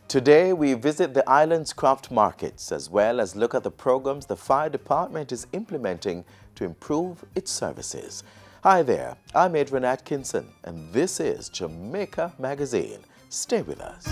Today, we visit the island's craft markets as well as look at the programs the fire department is implementing to improve its services. Hi there, I'm Adrian Atkinson, and this is Jamaica Magazine. Stay with us.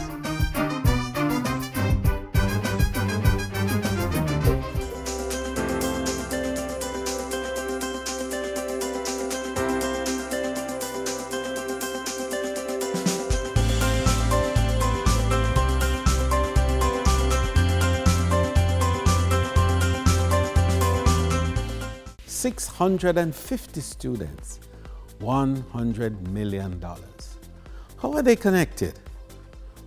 650 students, $100 million. How are they connected?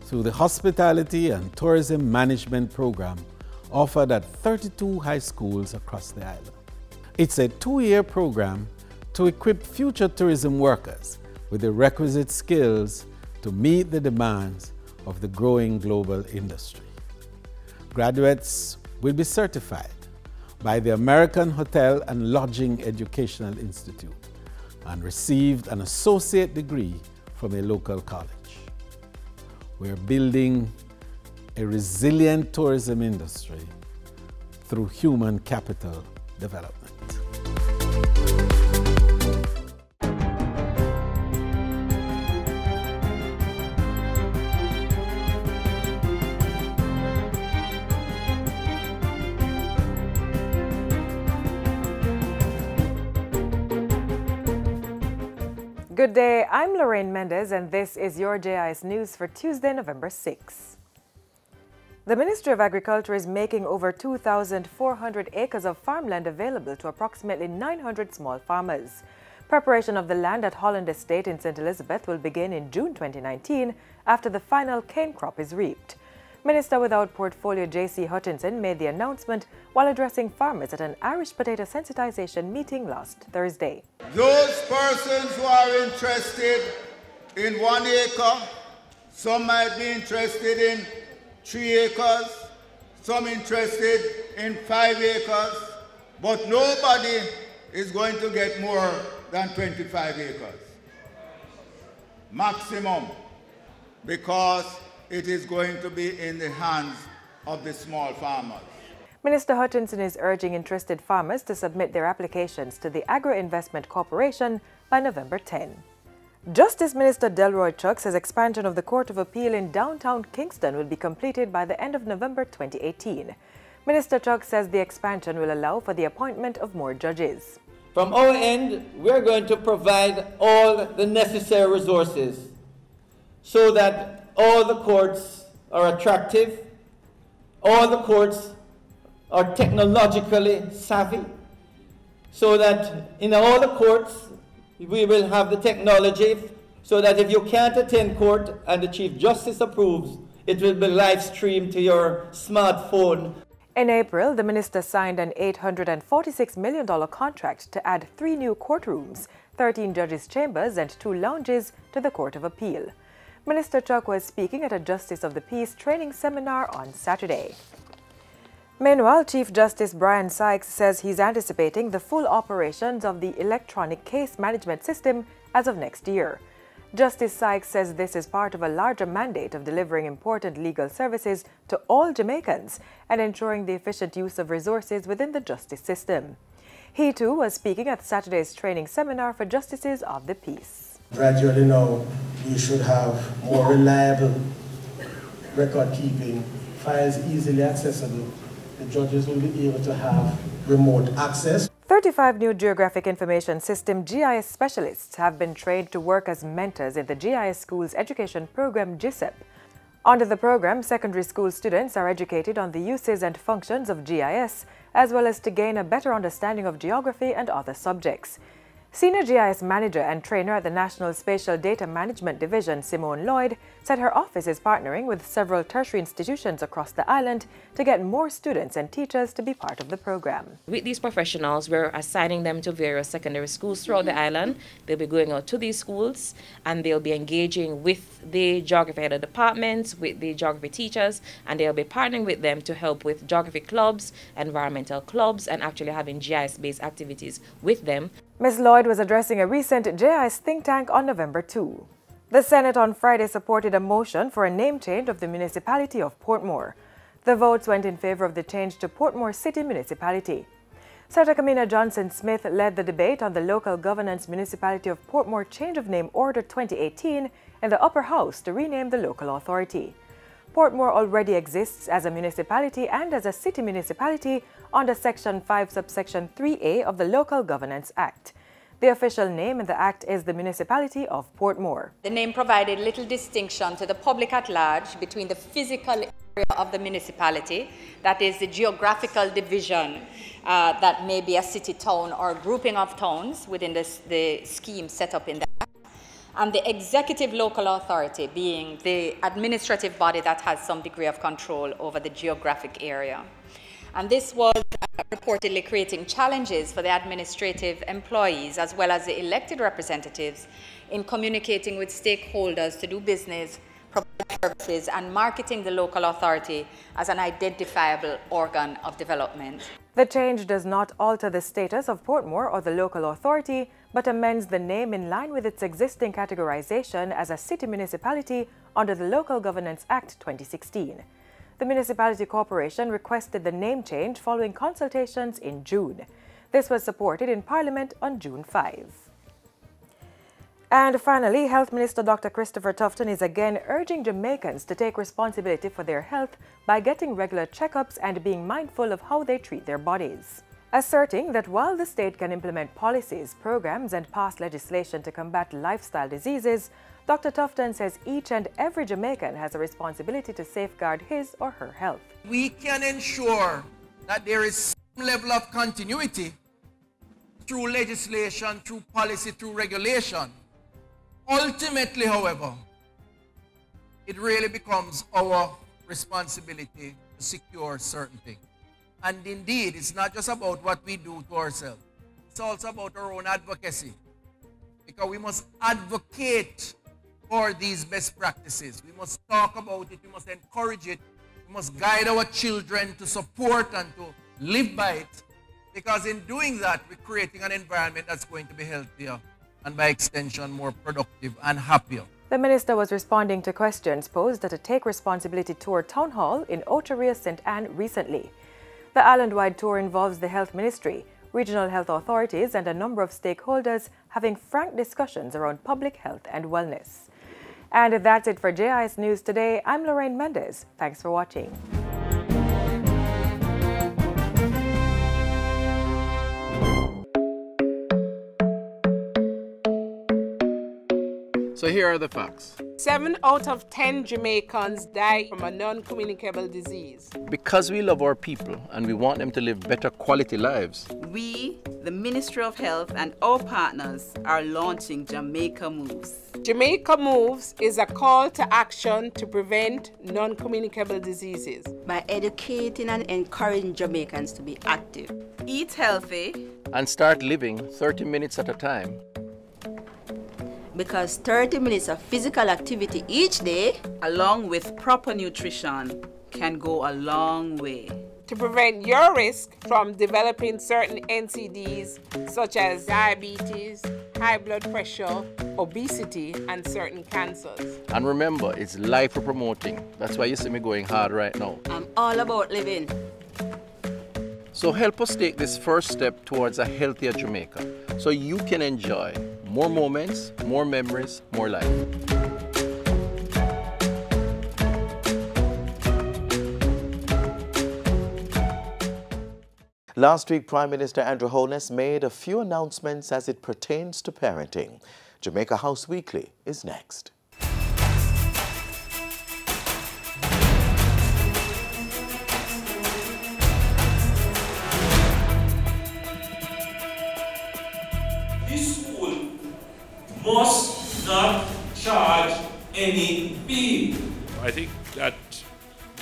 Through the Hospitality and Tourism Management Program offered at 32 high schools across the island. It's a 2-year program to equip future tourism workers with the requisite skills to meet the demands of the growing global industry. Graduates will be certified by the American Hotel and Lodging Educational Institute and received an associate degree from a local college. We're building a resilient tourism industry through human capital development. Good day, I'm Lorraine Mendez and this is your JIS News for Tuesday, November 6. The Ministry of Agriculture is making over 2,400 acres of farmland available to approximately 900 small farmers. Preparation of the land at Holland Estate in St. Elizabeth will begin in June 2019 after the final cane crop is reaped. Minister without Portfolio J.C. Hutchinson made the announcement while addressing farmers at an Irish potato sensitization meeting last Thursday. Those persons who are interested in 1 acre, some might be interested in 3 acres, some interested in 5 acres, but nobody is going to get more than 25 acres. Maximum, because it is going to be in the hands of the small farmers. Minister Hutchinson is urging interested farmers to submit their applications to the Agro-Investment Corporation by November 10. Justice Minister Delroy Chuck says expansion of the Court of Appeal in downtown Kingston will be completed by the end of November 2018. Minister Chuck says the expansion will allow for the appointment of more judges. From our end, we're going to provide all the necessary resources so that all the courts are attractive, all the courts are technologically savvy, so that in all the courts we will have the technology so that if you can't attend court and the Chief Justice approves, it will be live streamed to your smartphone. In April, the minister signed an $846 million contract to add 3 new courtrooms, 13 judges' chambers and 2 lounges to the Court of Appeal. Minister Chuck was speaking at a Justice of the Peace training seminar on Saturday. Meanwhile, Chief Justice Brian Sykes says he's anticipating the full operations of the electronic case management system as of next year. Justice Sykes says this is part of a larger mandate of delivering important legal services to all Jamaicans and ensuring the efficient use of resources within the justice system. He too was speaking at Saturday's training seminar for Justices of the Peace. Gradually now, we should have more reliable record keeping, files easily accessible. The judges will be able to have remote access. 35 new Geographic Information System GIS specialists have been trained to work as mentors in the GIS Schools Education Program GISEP. Under the program, secondary school students are educated on the uses and functions of GIS, as well as to gain a better understanding of geography and other subjects. Senior GIS Manager and Trainer at the National Spatial Data Management Division, Simone Lloyd, said her office is partnering with several tertiary institutions across the island to get more students and teachers to be part of the program. With these professionals, we're assigning them to various secondary schools throughout the island. They'll be going out to these schools and they'll be engaging with the geography head of departments, with the geography teachers, and they'll be partnering with them to help with geography clubs, environmental clubs, and actually having GIS-based activities with them. Ms. Lloyd was addressing a recent GIS think tank on November 2. The Senate on Friday supported a motion for a name change of the municipality of Portmore. The votes went in favor of the change to Portmore City Municipality. Senator Kamina Johnson-Smith led the debate on the Local Governance Municipality of Portmore Change of Name Order 2018 in the Upper House to rename the local authority. Portmore already exists as a municipality and as a city municipality under Section 5, subsection 3A of the Local Governance Act. The official name in the Act is the Municipality of Portmore. The name provided little distinction to the public at large between the physical area of the municipality, that is the geographical division that may be a city, town, or grouping of towns within the scheme set up in the Act, and the executive local authority being the administrative body that has some degree of control over the geographic area. And this was reportedly creating challenges for the administrative employees as well as the elected representatives in communicating with stakeholders to do business, provide services, and marketing the local authority as an identifiable organ of development. The change does not alter the status of Portmore or the local authority, but amends the name in line with its existing categorization as a city municipality under the Local Governance Act 2016. The Municipality Corporation requested the name change following consultations in June. This was supported in Parliament on June 5. And finally, Health Minister Dr. Christopher Tufton is again urging Jamaicans to take responsibility for their health by getting regular checkups and being mindful of how they treat their bodies. Asserting that while the state can implement policies, programs, and pass legislation to combat lifestyle diseases, Dr. Tufton says each and every Jamaican has a responsibility to safeguard his or her health. We can ensure that there is some level of continuity through legislation, through policy, through regulation. Ultimately, however, it really becomes our responsibility to secure certain things. And indeed, it's not just about what we do to ourselves. It's also about our own advocacy. Because we must advocate for these best practices. We must talk about it, we must encourage it, we must guide our children to support and to live by it. Because in doing that, we're creating an environment that's going to be healthier and by extension more productive and happier. The minister was responding to questions posed at a Take Responsibility Tour town hall in Oteria, St. Anne recently. The island-wide tour involves the Health Ministry, regional health authorities, and a number of stakeholders having frank discussions around public health and wellness. And that's it for JIS News today. I'm Lorraine Mendez. Thanks for watching. So here are the facts. 7 out of 10 Jamaicans die from a non-communicable disease. Because we love our people and we want them to live better quality lives, we, the Ministry of Health, and our partners are launching Jamaica Moves. Jamaica Moves is a call to action to prevent non-communicable diseases. By educating and encouraging Jamaicans to be active, eat healthy, and start living 30 minutes at a time. Because 30 minutes of physical activity each day, along with proper nutrition, can go a long way to prevent your risk from developing certain NCDs such as diabetes, high blood pressure, obesity, and certain cancers. And remember, it's life we're promoting. That's why you see me going hard right now. I'm all about living. So help us take this first step towards a healthier Jamaica so you can enjoy more moments, more memories, more life. Last week, Prime Minister Andrew Holness made a few announcements as it pertains to parenting. Jamaica House Weekly is next. Must not charge any fee. I think that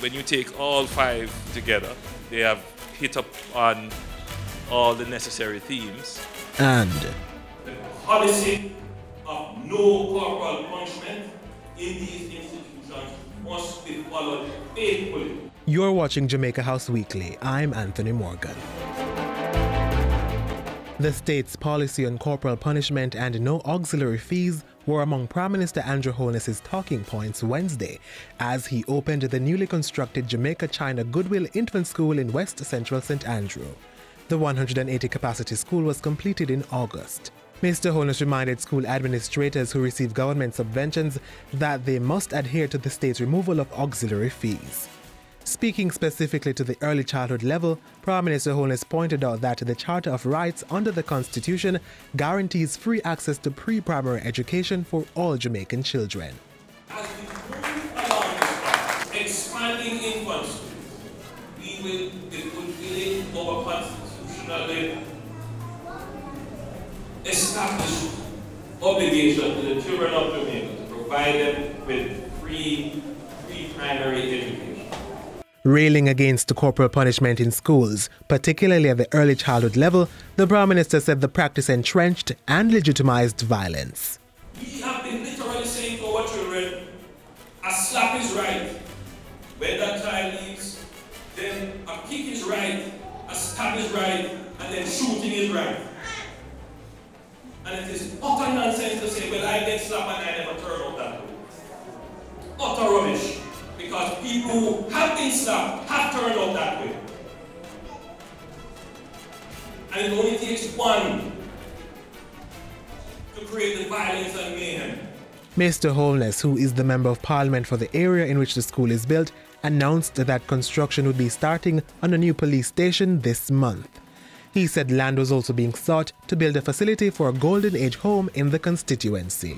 when you take all 5 together, they have hit up on all the necessary themes. And the policy of no corporal punishment in these institutions must be followed faithfully. You're watching Jamaica House Weekly. I'm Anthony Morgan. The state's policy on corporal punishment and no auxiliary fees were among Prime Minister Andrew Holness's talking points Wednesday as he opened the newly constructed Jamaica-China Goodwill Infant School in West Central St. Andrew. The 180-capacity school was completed in August. Mr. Holness reminded school administrators who receive government subventions that they must adhere to the state's removal of auxiliary fees. Speaking specifically to the early childhood level, Prime Minister Holness pointed out that the Charter of Rights under the Constitution guarantees free access to pre-primary education for all Jamaican children. As we move along this path, expanding infants, we will be fulfilling our constitutionally established obligation to the children of Jamaica to provide them with free pre-primary education. Railing against corporal punishment in schools, particularly at the early childhood level, the Prime Minister said the practice entrenched and legitimized violence. We have been literally saying to our children, a slap is right. When that child leaves, then a kick is right, a stab is right, and then shooting is right. And it is utter nonsense to say, well, I get slapped and I never turn out that way. Utter rubbish. Because people who have been slapped have turned out that way. And it only takes one to create the violence and mayhem. Mr. Holness, who is the Member of Parliament for the area in which the school is built, announced that construction would be starting on a new police station this month. He said land was also being sought to build a facility for a Golden Age home in the constituency.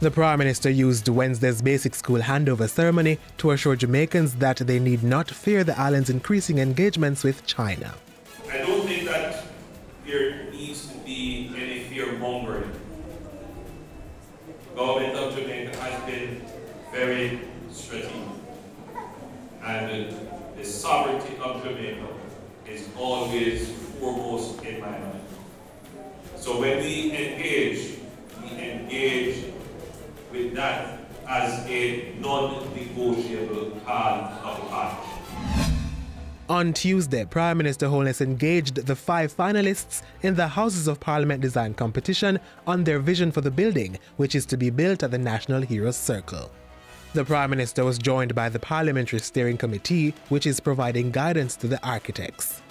The Prime Minister used Wednesday's basic school handover ceremony to assure Jamaicans that they need not fear the island's increasing engagements with China. I don't think that there needs to be any fear-mongering. The government of Jamaica has been very strategic, and the sovereignty of Jamaica is always foremost in my mind. So when we engage with that as a non-negotiable part of the partnership. On Tuesday, Prime Minister Holness engaged the 5 finalists in the Houses of Parliament design competition on their vision for the building, which is to be built at the National Heroes Circle. The Prime Minister was joined by the Parliamentary Steering Committee, which is providing guidance to the architects.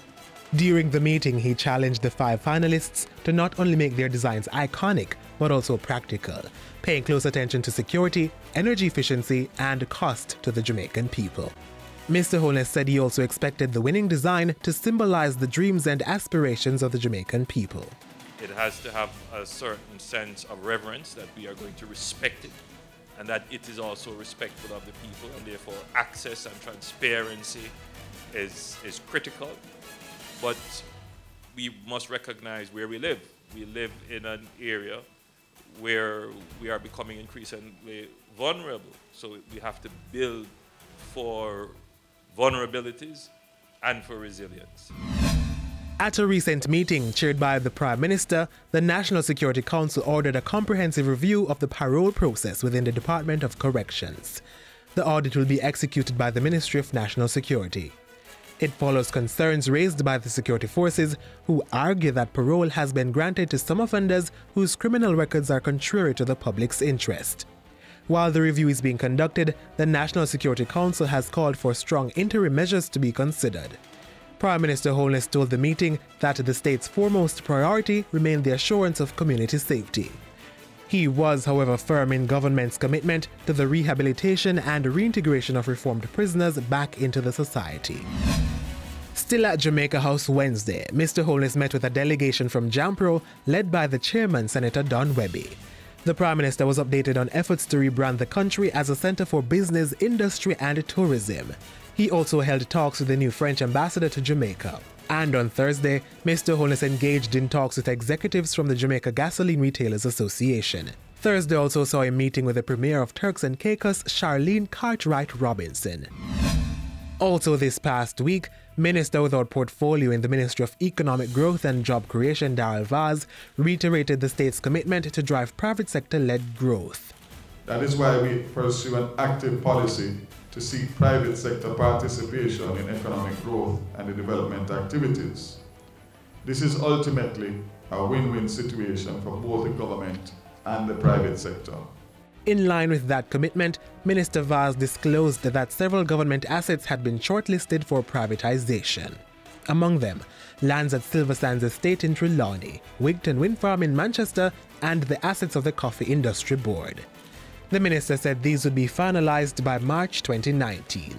During the meeting, he challenged the 5 finalists to not only make their designs iconic, but also practical, paying close attention to security, energy efficiency, and cost to the Jamaican people. Mr. Holness said he also expected the winning design to symbolize the dreams and aspirations of the Jamaican people. It has to have a certain sense of reverence, that we are going to respect it, and that it is also respectful of the people, and therefore access and transparency is critical. But we must recognize where we live. We live in an area where we are becoming increasingly vulnerable. So we have to build for vulnerabilities and for resilience. At a recent meeting chaired by the Prime Minister, the National Security Council ordered a comprehensive review of the parole process within the Department of Corrections. The audit will be executed by the Ministry of National Security. It follows concerns raised by the security forces, who argue that parole has been granted to some offenders whose criminal records are contrary to the public's interest. While the review is being conducted, the National Security Council has called for strong interim measures to be considered. Prime Minister Holness told the meeting that the state's foremost priority remained the assurance of community safety. He was, however, firm in government's commitment to the rehabilitation and reintegration of reformed prisoners back into the society. Still at Jamaica House Wednesday, Mr. Holness met with a delegation from JAMPRO led by the chairman, Senator Don Webby. The Prime Minister was updated on efforts to rebrand the country as a centre for business, industry and tourism. He also held talks with the new French ambassador to Jamaica. And on Thursday, Mr. Holness engaged in talks with executives from the Jamaica Gasoline Retailers Association. Thursday also saw a meeting with the Premier of Turks and Caicos, Charlene Cartwright Robinson. Also this past week, Minister without portfolio in the Ministry of Economic Growth and Job Creation, Darrell Vaz, reiterated the state's commitment to drive private sector-led growth. That is why we pursue an active policy to seek private sector participation in economic growth and the development activities. This is ultimately a win-win situation for both the government and the private sector. In line with that commitment, Minister Vaz disclosed that several government assets had been shortlisted for privatization. Among them, lands at Silver Sands Estate in Trelawney, Wigton Wind Farm in Manchester, and the assets of the Coffee Industry Board. The minister said these would be finalized by March 2019.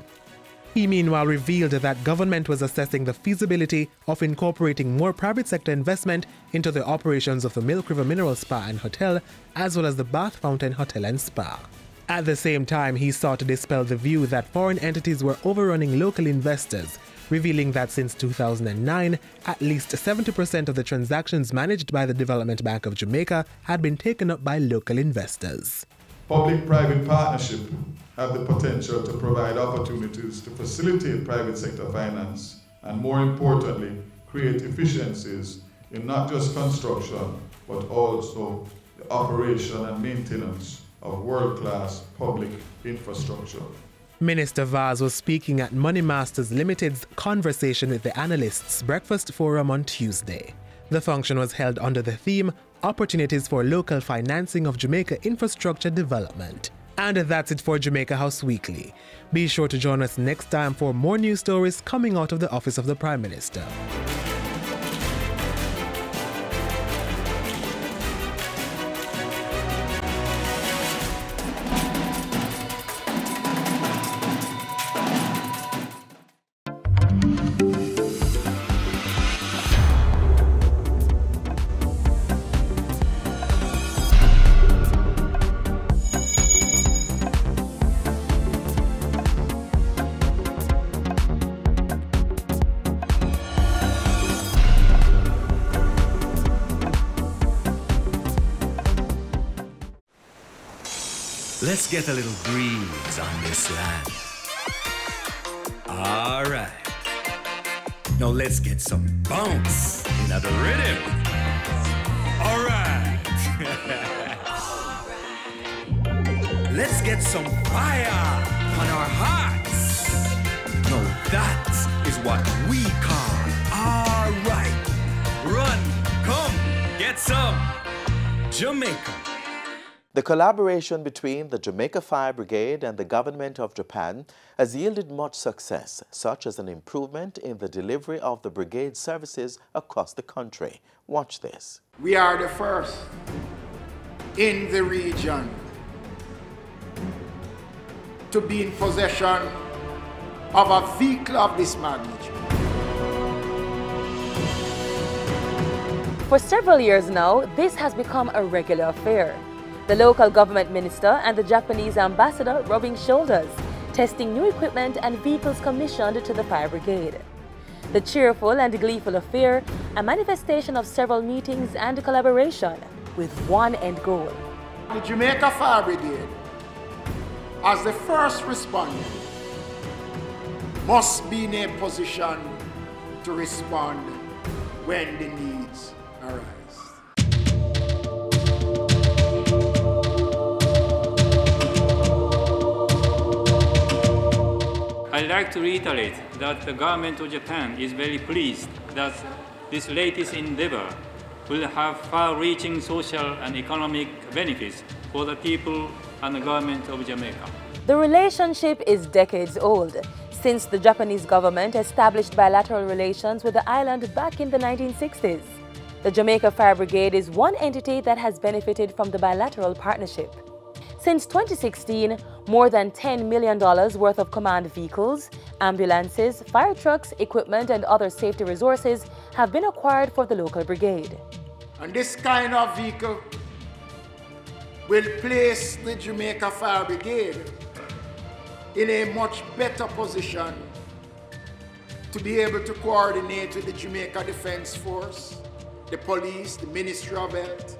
He meanwhile revealed that government was assessing the feasibility of incorporating more private sector investment into the operations of the Milk River Mineral Spa and Hotel, as well as the Bath Fountain Hotel and Spa. At the same time, he sought to dispel the view that foreign entities were overrunning local investors, revealing that since 2009, at least 70% of the transactions managed by the Development Bank of Jamaica had been taken up by local investors. Public-private partnership have the potential to provide opportunities to facilitate private sector finance and, more importantly, create efficiencies in not just construction, but also the operation and maintenance of world-class public infrastructure. Minister Vaz was speaking at Money Masters Limited's Conversation with the Analysts Breakfast Forum on Tuesday. The function was held under the theme Opportunities for Local Financing of Jamaica Infrastructure Development. And that's it for Jamaica House Weekly. Be sure to join us next time for more news stories coming out of the Office of the Prime Minister. Let's get a little breeze on this land. All right. Now let's get some bounce in the rhythm. All right. Let's get some fire on our hearts. Now that is what we call all right. Run, come, get some Jamaica. The collaboration between the Jamaica Fire Brigade and the government of Japan has yielded much success, such as an improvement in the delivery of the brigade services across the country. Watch this. We are the first in the region to be in possession of a vehicle of this magnitude. For several years now, this has become a regular affair. The local government minister and the Japanese ambassador rubbing shoulders, testing new equipment and vehicles commissioned to the fire brigade. The cheerful and gleeful affair, a manifestation of several meetings and collaboration with one end goal. The Jamaica Fire Brigade, as the first responder, must be in a position to respond when the needs arise. I'd like to reiterate that the government of Japan is very pleased that this latest endeavor will have far-reaching social and economic benefits for the people and the government of Jamaica. The relationship is decades old, since the Japanese government established bilateral relations with the island back in the 1960s. The Jamaica Fire Brigade is one entity that has benefited from the bilateral partnership. Since 2016, more than $10 million worth of command vehicles, ambulances, fire trucks, equipment, and other safety resources have been acquired for the local brigade. And this kind of vehicle will place the Jamaica Fire Brigade in a much better position to be able to coordinate with the Jamaica Defense Force, the police, the Ministry of Health,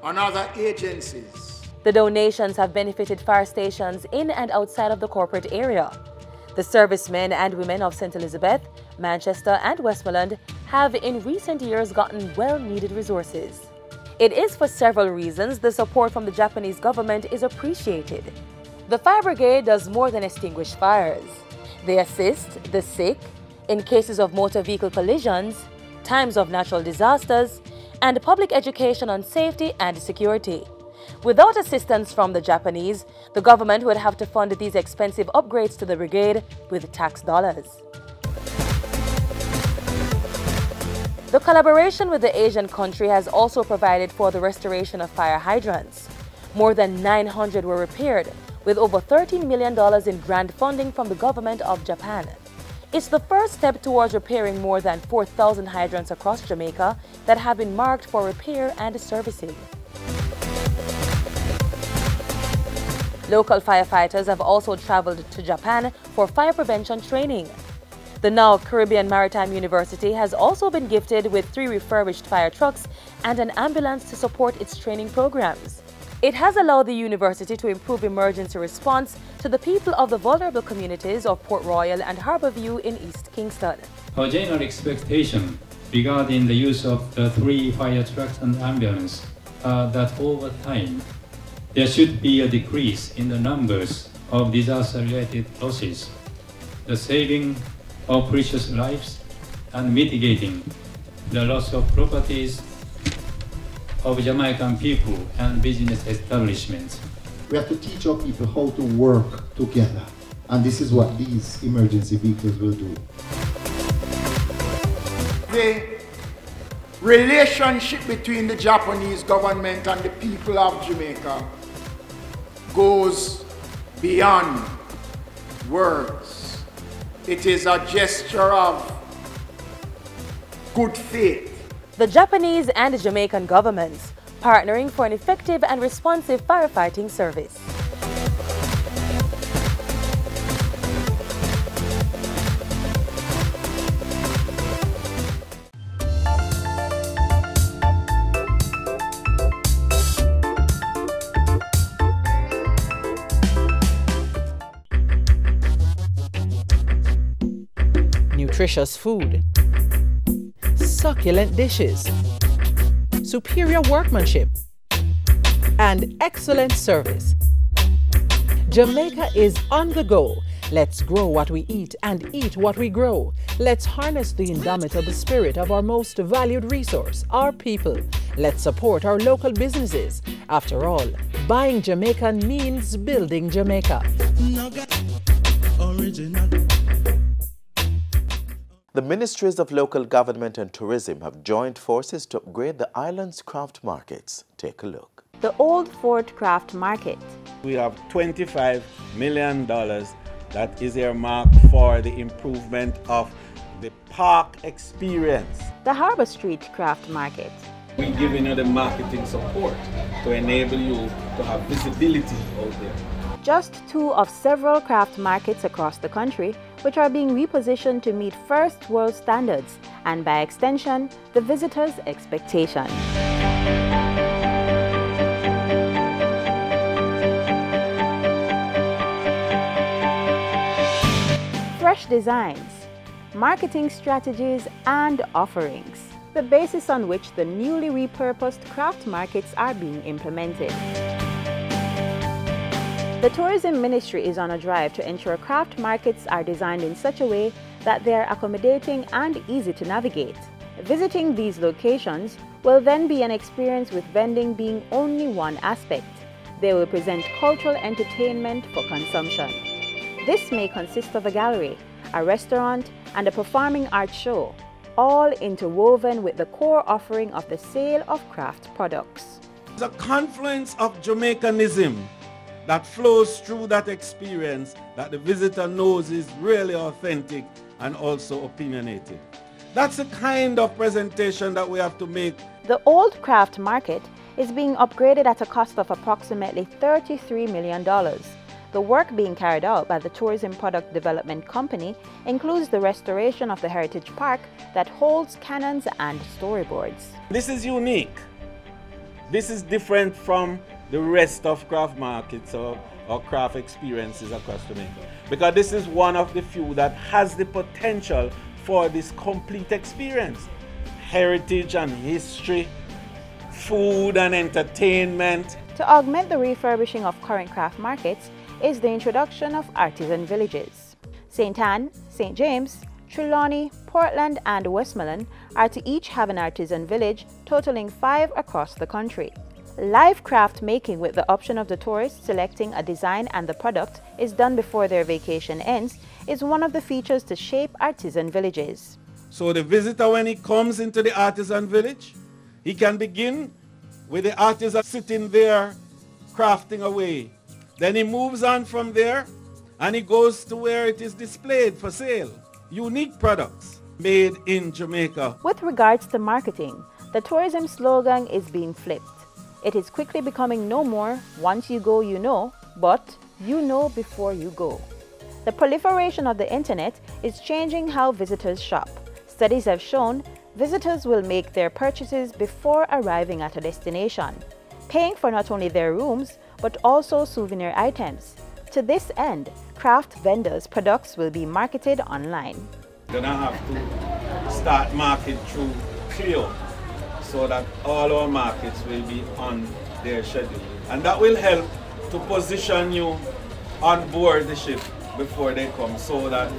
and other agencies. The donations have benefited fire stations in and outside of the corporate area. The servicemen and women of St. Elizabeth, Manchester, and Westmoreland have in recent years gotten well-needed resources. It is for several reasons the support from the Japanese government is appreciated. The fire brigade does more than extinguish fires. They assist the sick in cases of motor vehicle collisions, times of natural disasters, and public education on safety and security. Without assistance from the Japanese, the government would have to fund these expensive upgrades to the brigade with tax dollars. The collaboration with the Asian country has also provided for the restoration of fire hydrants. More than 900 were repaired, with over $13 million in grant funding from the government of Japan. It's the first step towards repairing more than 4,000 hydrants across Jamaica that have been marked for repair and servicing. Local firefighters have also traveled to Japan for fire prevention training. The now Caribbean Maritime University has also been gifted with 3 refurbished fire trucks and an ambulance to support its training programs. It has allowed the university to improve emergency response to the people of the vulnerable communities of Port Royal and Harbourview in East Kingston. Our general expectation regarding the use of the 3 fire trucks and ambulance are that over time there should be a decrease in the numbers of disaster-related losses, the saving of precious lives, and mitigating the loss of properties of Jamaican people and business establishments. We have to teach our people how to work together, and this is what these emergency vehicles will do. The relationship between the Japanese government and the people of Jamaica goes beyond words. It is a gesture of good faith. The Japanese and Jamaican governments partnering for an effective and responsive firefighting service. Nutritious food, succulent dishes, superior workmanship, and excellent service. Jamaica is on the go. Let's grow what we eat and eat what we grow. Let's harness the indomitable spirit of our most valued resource, our people. Let's support our local businesses. After all, buying Jamaican means building Jamaica. The Ministries of Local Government and Tourism have joined forces to upgrade the island's craft markets. Take a look. The Old Fort Craft Market. We have $25 million that is earmarked for the improvement of the park experience. The Harbour Street Craft Market. We're giving you the marketing support to enable you to have visibility out there. Just 2 of several craft markets across the country which are being repositioned to meet first world standards and by extension, the visitor's expectation. Fresh designs, marketing strategies and offerings, the basis on which the newly repurposed craft markets are being implemented. The Tourism Ministry is on a drive to ensure craft markets are designed in such a way that they are accommodating and easy to navigate. Visiting these locations will then be an experience with vending being only one aspect. They will present cultural entertainment for consumption. This may consist of a gallery, a restaurant, and a performing arts show, all interwoven with the core offering of the sale of craft products. The confluence of Jamaicanism that flows through that experience that the visitor knows is really authentic and also opinionated. That's the kind of presentation that we have to make. The Old Craft Market is being upgraded at a cost of approximately $33 million. The work being carried out by the Tourism Product Development Company includes the restoration of the Heritage Park that holds cannons and storyboards. This is unique. This is different from the rest of craft markets or craft experiences across Jamaica, because this is one of the few that has the potential for this complete experience. Heritage and history, food and entertainment. To augment the refurbishing of current craft markets is the introduction of artisan villages. St. Anne, St. James, Trelawney, Portland, and Westmoreland are to each have an artisan village, totaling 5 across the country. Live craft making with the option of the tourists selecting a design and the product is done before their vacation ends is one of the features to shape artisan villages. So the visitor, when he comes into the artisan village, he can begin with the artisan sitting there crafting away. Then he moves on from there and he goes to where it is displayed for sale. Unique products made in Jamaica. With regards to marketing, the tourism slogan is being flipped. It is quickly becoming no more once you go you know, but you know before you go. The proliferation of the internet is changing how visitors shop. Studies have shown visitors will make their purchases before arriving at a destination, paying for not only their rooms but also souvenir items. To this end, craft vendors' products will be marketed online. Then I have to start market through Clio so that all our markets will be on their schedule. And that will help to position you on board the ship before they come so that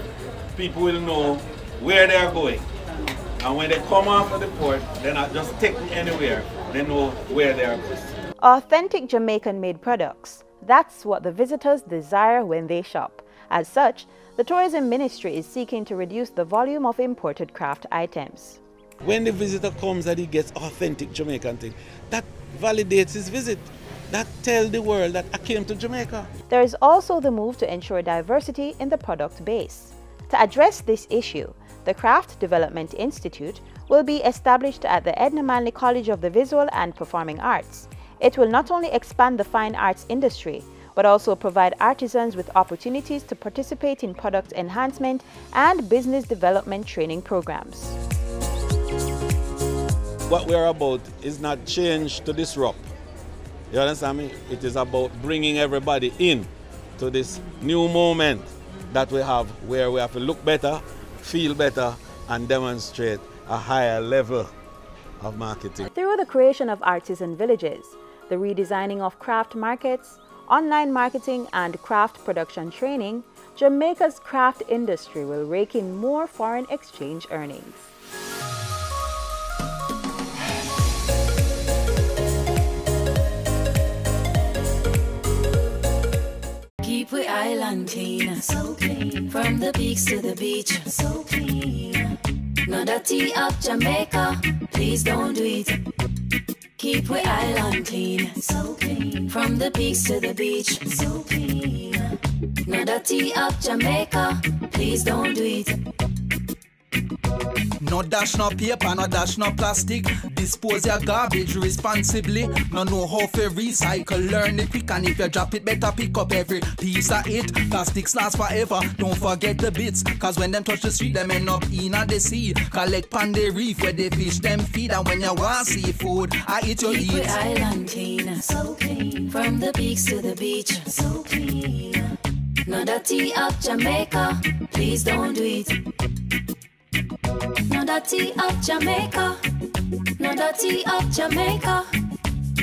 people will know where they are going. And when they come off of the port, they're not just taken anywhere, they know where they are going. Authentic Jamaican-made products. That's what the visitors desire when they shop. As such, the Tourism Ministry is seeking to reduce the volume of imported craft items. When the visitor comes and he gets authentic Jamaican thing, that validates his visit. That tells the world that I came to Jamaica. There is also the move to ensure diversity in the product base. To address this issue, the Craft Development Institute will be established at the Edna Manley College of the Visual and Performing Arts. It will not only expand the fine arts industry, but also provide artisans with opportunities to participate in product enhancement and business development training programs. What we're about is not change to disrupt. You understand me? It is about bringing everybody in to this new moment that we have, where we have to look better, feel better, and demonstrate a higher level of marketing. Through the creation of artisan villages, the redesigning of craft markets, online marketing, and craft production training, Jamaica's craft industry will rake in more foreign exchange earnings. Keep we island clean, so clean. From the peaks to the beach, so clean. No dirty up Jamaica, please don't do it. Keep we island clean, so clean. From the peaks to the beach, so clean. No dirty up Jamaica, please don't do it. No dash, no paper, no dash, no plastic. Dispose your garbage responsibly. No know how to recycle, learn it quick. And if you drop it, better pick up every piece of it. Plastics last forever, don't forget the bits. Cause when them touch the street, them end up in the sea. Collect pan the reef where they fish them feed. And when you want seafood, I eat your eat. Keep the island clean, so clean. From the peaks to the beach, so clean. No dirty up Jamaica, please don't do it. No dirty up Jamaica, no dirty up Jamaica,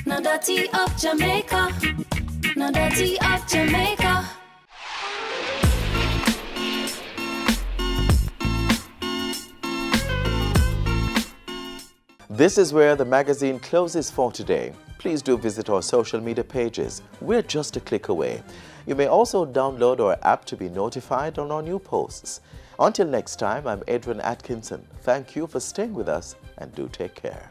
no dirty up Jamaica, no dirty up Jamaica. This is where the magazine closes for today. Please do visit our social media pages. We're just a click away. You may also download our app to be notified on our new posts. Until next time, I'm Adrian Atkinson. Thank you for staying with us and do take care.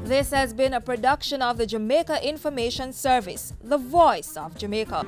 This has been a production of the Jamaica Information Service, the voice of Jamaica.